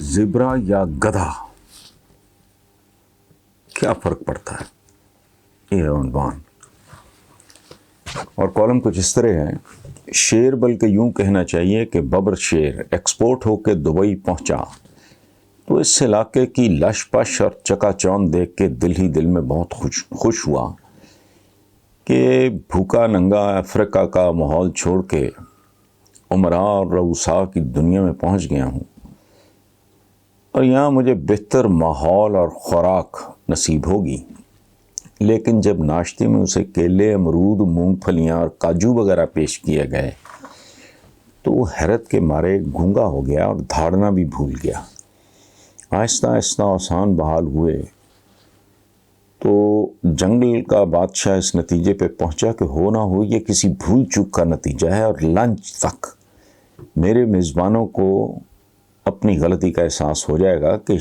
زبرا یا گدھا، کیا فرق پڑتا ہے؟ یہ ہے عنوان، اور کالم کچھ اس طرح ہے: شیر بلکہ یوں کہنا چاہیے کہ ببر شیر ایکسپورٹ ہو کے دبئی پہنچا تو اس علاقے کی لش پش اور چکا چوند دیکھ کے دل ہی دل میں بہت خوش ہوا کہ بھوکا ننگا افریقہ کا ماحول چھوڑ کے عمرا اور رؤسا کی دنیا میں پہنچ گیا ہوں، اور یہاں مجھے بہتر ماحول اور خوراک نصیب ہوگی۔ لیکن جب ناشتے میں اسے کیلے، امرود، مونگ پھلیاں اور کاجو وغیرہ پیش کیے گئے تو وہ حیرت کے مارے گونگا ہو گیا اور دھاڑنا بھی بھول گیا۔ آہستہ آہستہ اوسان بحال ہوئے تو جنگل کا بادشاہ اس نتیجے پہ پہنچا کہ ہو نہ ہو یہ کسی بھول چوک کا نتیجہ ہے، اور لنچ تک میرے میزبانوں کو اپنی غلطی کا احساس ہو جائے گا کہ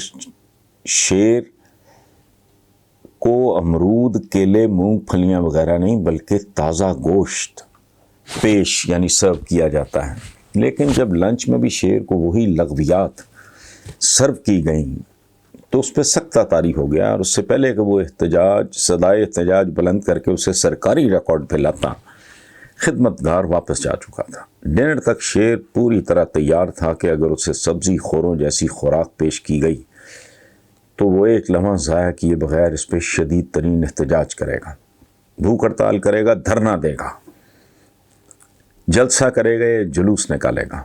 شیر کو امرود، کیلے، مونگ پھلیاں وغیرہ نہیں بلکہ تازہ گوشت پیش یعنی سرو کیا جاتا ہے۔ لیکن جب لنچ میں بھی شیر کو وہی لغویات سرو کی گئیں تو اس پہ سخت طاری ہو گیا، اور اس سے پہلے کہ وہ صدائے احتجاج بلند کر کے اسے سرکاری ریکارڈ پہ لاتا، خدمتگار واپس جا چکا تھا۔ ڈنر تک شیر پوری طرح تیار تھا کہ اگر اسے سبزی خوروں جیسی خوراک پیش کی گئی تو وہ ایک لمحہ ضائع کیے بغیر اس پہ شدید ترین احتجاج کرے گا، بھوک ہڑتال کرے گا، دھرنا دے گا، جلسہ کرے گا یا جلوس نکالے گا۔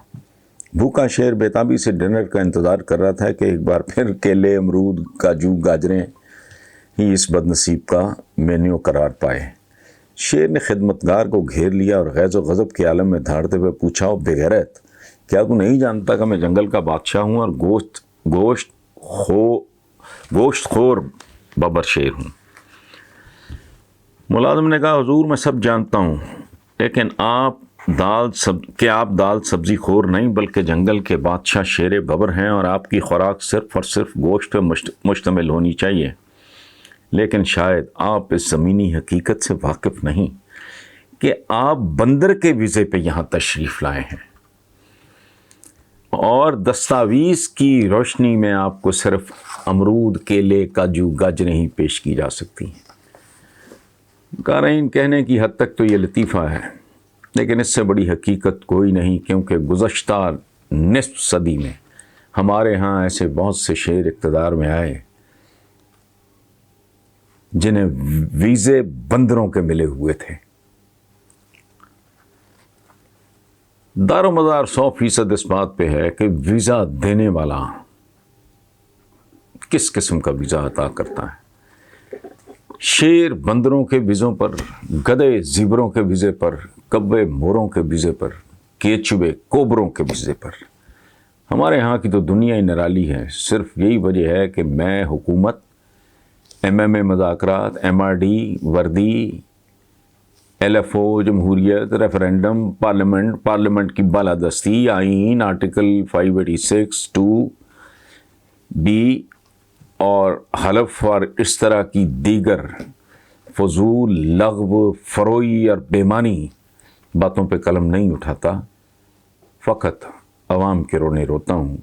بھوکا شیر بےتابی سے ڈنر کا انتظار کر رہا تھا کہ ایک بار پھر کیلے، امرود، کاجو، گاجریں ہی اس بد نصیب کا مینیو قرار پائے۔ شیر نے خدمتگار کو گھیر لیا اور غیظ و غضب کے عالم میں دھاڑتے ہوئے پوچھا: او بے غیرت، کیا تو نہیں جانتا کہ میں جنگل کا بادشاہ ہوں اور گوشت خور ببر شیر ہوں؟ ملازم نے کہا: حضور میں سب جانتا ہوں، لیکن آپ دال سبزی خور نہیں بلکہ جنگل کے بادشاہ شیر ببر ہیں، اور آپ کی خوراک صرف اور صرف گوشت پر مشتمل ہونی چاہیے۔ لیکن شاید آپ اس زمینی حقیقت سے واقف نہیں کہ آپ بندر کے ویزے پہ یہاں تشریف لائے ہیں، اور دستاویز کی روشنی میں آپ کو صرف امرود، کیلے، کاجو، گاجریں ہی پیش کی جا سکتی ہیں۔ قارئین، کہنے کی حد تک تو یہ لطیفہ ہے، لیکن اس سے بڑی حقیقت کوئی نہیں، کیونکہ گزشتہ نصف صدی میں ہمارے ہاں ایسے بہت سے شیر اقتدار میں آئے جنہیں ویزے بندروں کے ملے ہوئے تھے۔ دار و مدار 100% اس بات پہ ہے کہ ویزا دینے والا کس قسم کا ویزا عطا کرتا ہے۔ شیر بندروں کے ویزوں پر، گدھے زیبروں کے ویزے پر، کبے موروں کے ویزے پر، کیچوے کوبروں کے ویزے پر۔ ہمارے ہاں کی تو دنیا ہی نرالی ہے۔ صرف یہی وجہ ہے کہ میں حکومت، MMA مذاکرات، MRD وردی، LFO جمہوریت، ریفرینڈم، پارلیمنٹ کی بالادستی، آئین، آرٹیکل 586(2)B اور حلف اور اس طرح کی دیگر فضول، لغو، فروئی اور بےمانی باتوں پہ قلم نہیں اٹھاتا، فقط عوام کے رونے روتا ہوں۔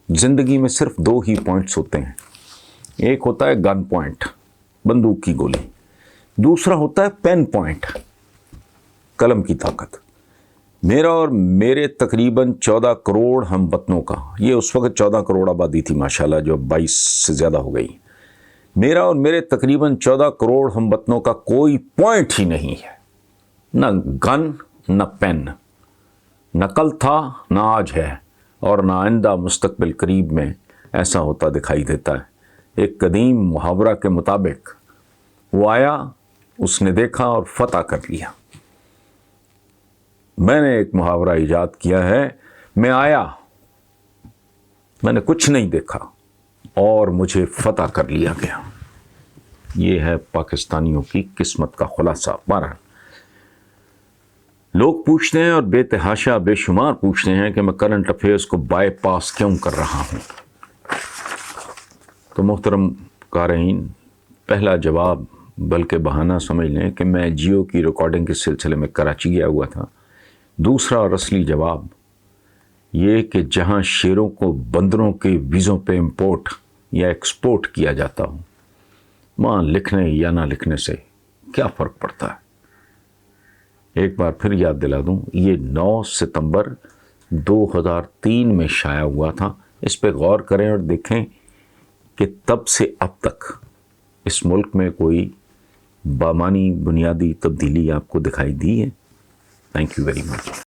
زندگی میں صرف 2 ہی پوائنٹس ہوتے ہیں، ایک ہوتا ہے گن پوائنٹ، بندوق کی گولی، دوسرا ہوتا ہے پین پوائنٹ، قلم کی طاقت۔ میرا اور میرے تقریباً 14 کروڑ ہم وطنوں کا، یہ اس وقت 14 کروڑ آبادی تھی ماشاءاللہ جو 22 سے زیادہ ہو گئی، میرا اور میرے تقریباً 14 کروڑ ہم وطنوں کا کوئی پوائنٹ ہی نہیں ہے، نہ گن، نہ پین، نہ کل تھا، نہ آج ہے، اور نہ آئندہ مستقبل قریب میں ایسا ہوتا دکھائی دیتا ہے۔ ایک قدیم محاورہ کے مطابق وہ آیا، اس نے دیکھا اور فتح کر لیا۔ میں نے ایک محاورہ ایجاد کیا ہے: میں آیا، میں نے کچھ نہیں دیکھا اور مجھے فتح کر لیا گیا۔ یہ ہے پاکستانیوں کی قسمت کا خلاصہ۔ بہرحال لوگ پوچھتے ہیں، اور بے تحاشا بے شمار پوچھتے ہیں کہ میں کرنٹ افیئرز کو بائی پاس کیوں کر رہا ہوں۔ تو محترم قارئین، پہلا جواب بلکہ بہانہ سمجھ لیں کہ میں جیو کی ریکارڈنگ کے سلسلے میں کراچی گیا ہوا تھا۔ دوسرا اور اصلی جواب یہ کہ جہاں شیروں کو بندروں کے ویزوں پہ امپورٹ یا ایکسپورٹ کیا جاتا ہو، وہاں لکھنے یا نہ لکھنے سے کیا فرق پڑتا ہے؟ ایک بار پھر یاد دلا دوں، یہ 9 ستمبر 2003 میں شائع ہوا تھا۔ اس پہ غور کریں اور دیکھیں کہ تب سے اب تک اس ملک میں کوئی بامانی بنیادی تبدیلی آپ کو دکھائی دی ہے؟ Thank you very much.